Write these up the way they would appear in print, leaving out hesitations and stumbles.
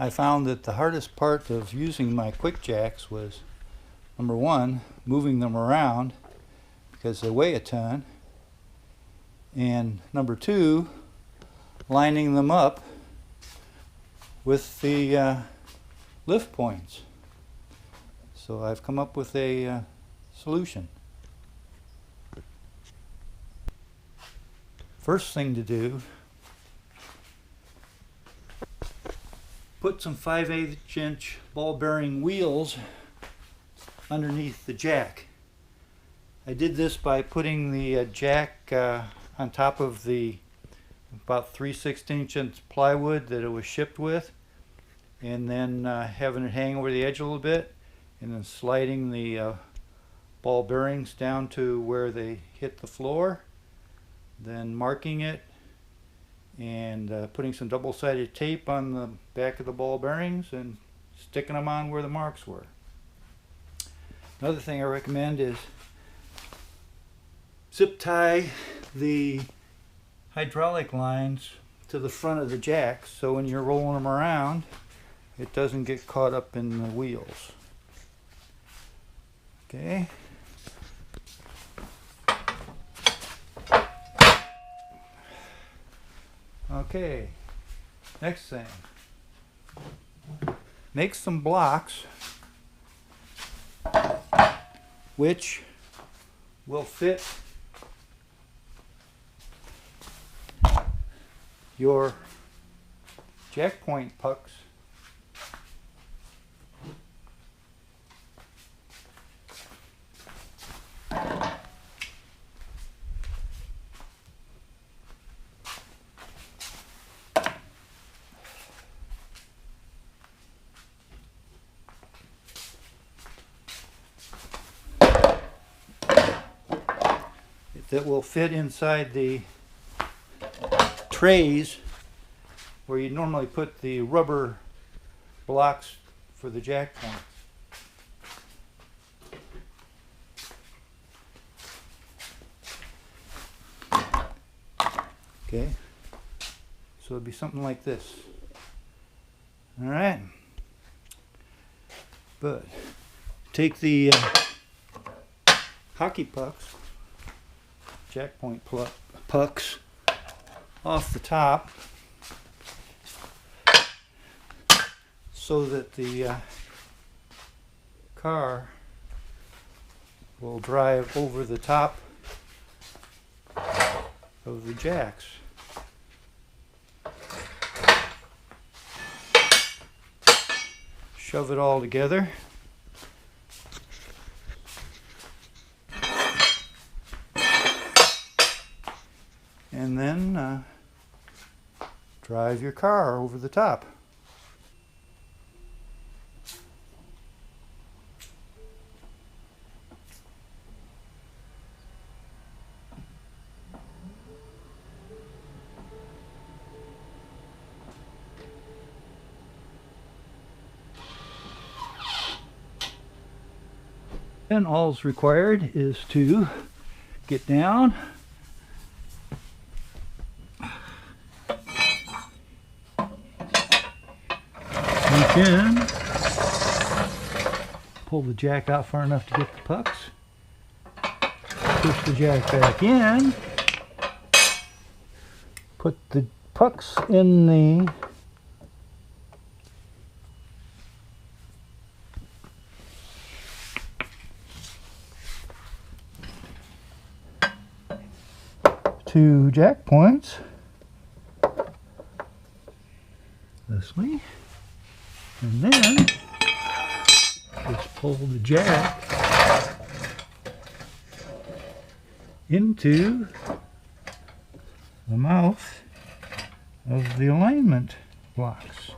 I found that the hardest part of using my QuickJacks was, number one, moving them around because they weigh a ton, and number two, lining them up with the lift points. So I've come up with a solution. First thing to do, put some 5/8" ball bearing wheels underneath the jack. I did this by putting the jack on top of the about 3/16" plywood that it was shipped with, and then having it hang over the edge a little bit, and then sliding the ball bearings down to where they hit the floor, then marking it and putting some double-sided tape on the back of the ball bearings and sticking them on where the marks were. Another thing I recommend is zip tie the hydraulic lines to the front of the jack, so when you're rolling them around it doesn't get caught up in the wheels. Okay. Okay, next thing, make some blocks which will fit your jack point pucks that will fit inside the trays where you normally put the rubber blocks for the jack point. Okay, so it'd be something like this. All right, but take the hockey pucks, jack point pucks off the top so that the car will drive over the top of the jacks. Shove it all together. And then drive your car over the top. And all's required is to get down, reach in, pull the jack out far enough to get the pucks, push the jack back in, put the pucks in the two jack points this way, and then just pull the jack into the mouth of the alignment blocks.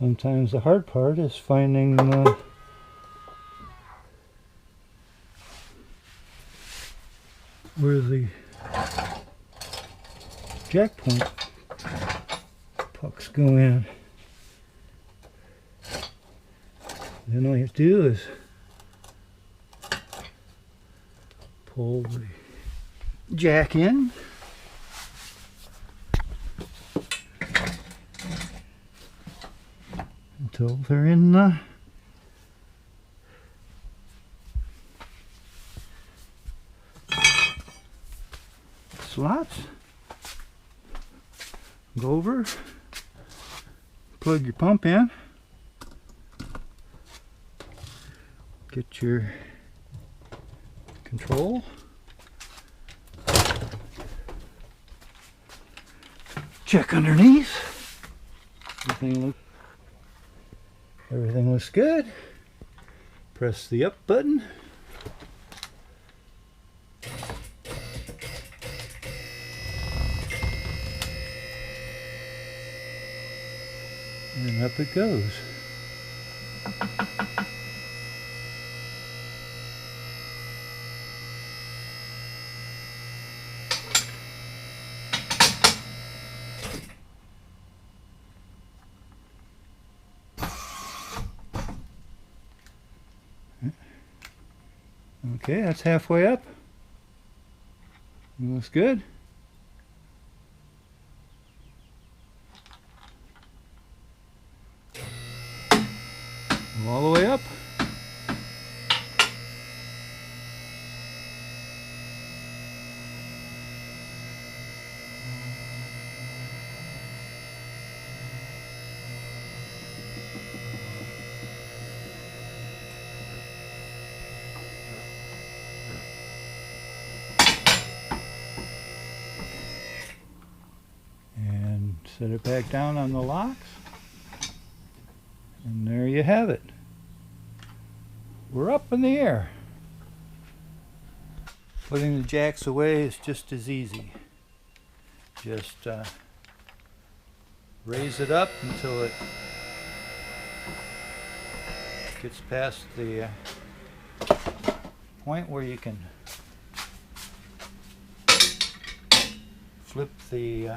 Sometimes the hard part is finding where the jack point pucks go in. Then all you have to do is pull the jack in. Until they're in the slots. Go over, plug your pump in, get your control, check underneath. Everything looks good. Press the up button. And up it goes. Okay, that's halfway up. It looks good. All the way up. And set it back down on the locks. And there you have it. We're up in the air. Putting the jacks away is just as easy. Just raise it up until it gets past the point where you can flip the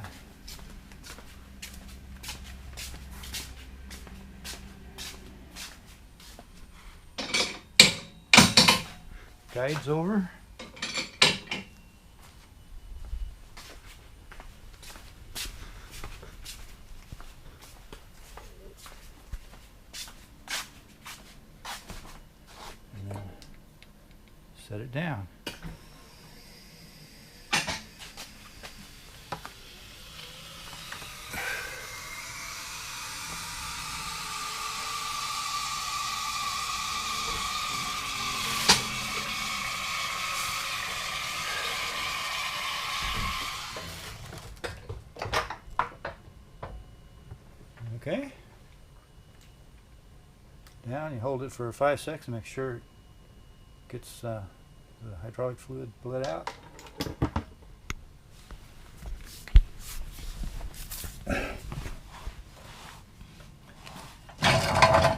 guides over. And then set it down. Okay. Down, you hold it for 5 seconds, make sure it gets the hydraulic fluid bled out.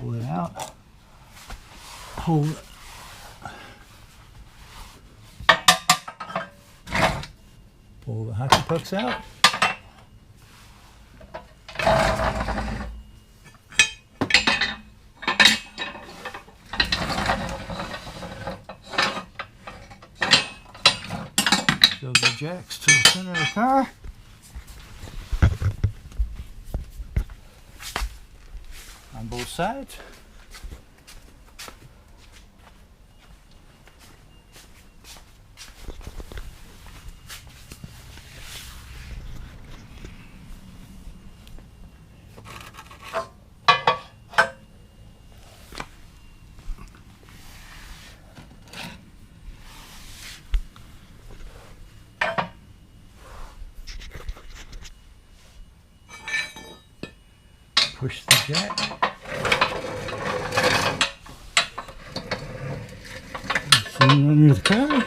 Pull it out. Hold it. Pull the hockey pucks out. Shove the jacks to the center of the car. On both sides. Push the jack. Send it under the car.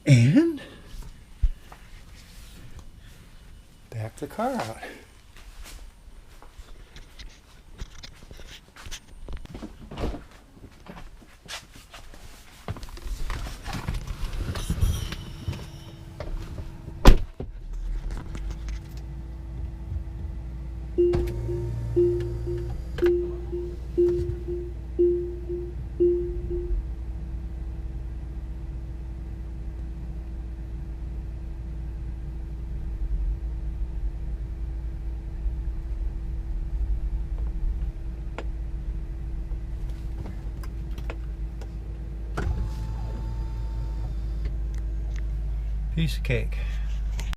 And back the car out. Piece of cake.